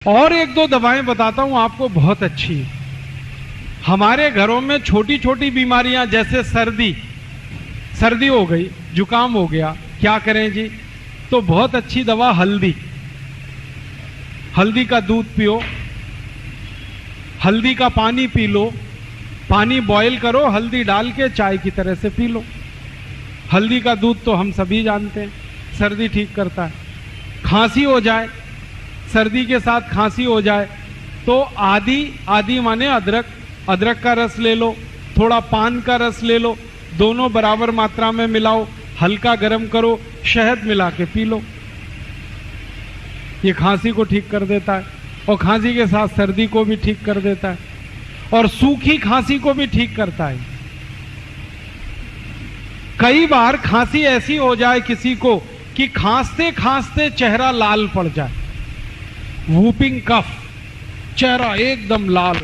और एक दो दवाएं बताता हूं आपको, बहुत अच्छी। हमारे घरों में छोटी छोटी बीमारियां जैसे सर्दी हो गई, जुकाम हो गया, क्या करें जी? तो बहुत अच्छी दवा हल्दी का दूध पियो, हल्दी का पानी पी लो, पानी बॉईल करो, हल्दी डाल के चाय की तरह से पी लो। हल्दी का दूध तो हम सभी जानते हैं, सर्दी ठीक करता है। खांसी हो जाए, सर्दी के साथ खांसी हो जाए तो आदि माने अदरक का रस ले लो, थोड़ा पान का रस ले लो, दोनों बराबर मात्रा में मिलाओ, हल्का गर्म करो, शहद मिला के पी लो। ये खांसी को ठीक कर देता है और खांसी के साथ सर्दी को भी ठीक कर देता है और सूखी खांसी को भी ठीक करता है। कई बार खांसी ऐसी हो जाए किसी को कि खांसते खांसते चेहरा लाल पड़ जाए, वूपिंग कफ, चेहरा एकदम लाल,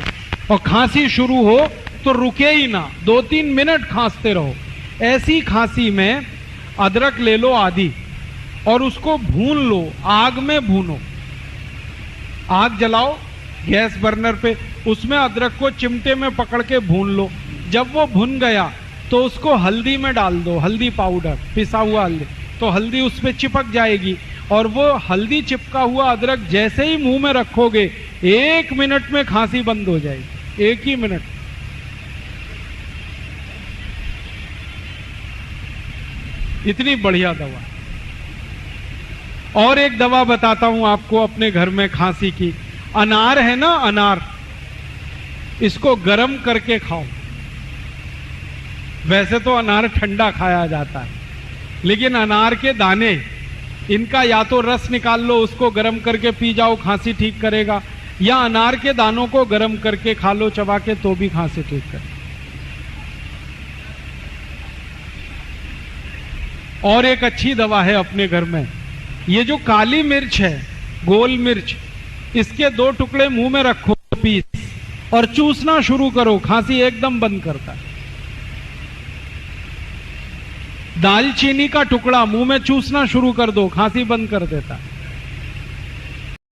और खांसी शुरू हो तो रुके ही ना, 2-3 मिनट खांसते रहो। ऐसी खांसी में अदरक ले लो आदि और उसको भून लो, आग में भूनो, आग जलाओ गैस बर्नर पे, उसमें अदरक को चिमटे में पकड़ के भून लो। जब वो भुन गया तो उसको हल्दी में डाल दो, हल्दी पाउडर, पिसा हुआ हल्दी, तो हल्दी उस पे चिपक जाएगी और वो हल्दी चिपका हुआ अदरक जैसे ही मुंह में रखोगे 1 मिनट में खांसी बंद हो जाएगी, 1 ही मिनट। इतनी बढ़िया दवा। और एक दवा बताता हूं आपको अपने घर में खांसी की। अनार है ना, अनार, इसको गर्म करके खाओ। वैसे तो अनार ठंडा खाया जाता है, लेकिन अनार के दाने, इनका या तो रस निकाल लो, उसको गर्म करके पी जाओ, खांसी ठीक करेगा, या अनार के दानों को गर्म करके खा लो चबा के, तो भी खांसी ठीक करेगा। और एक अच्छी दवा है अपने घर में, ये जो काली मिर्च है, गोल मिर्च, इसके 2 टुकड़े मुंह में रखो पीस और चूसना शुरू करो, खांसी एकदम बंद करता है। दालचीनी का टुकड़ा मुंह में चूसना शुरू कर दो, खांसी बंद कर देता है।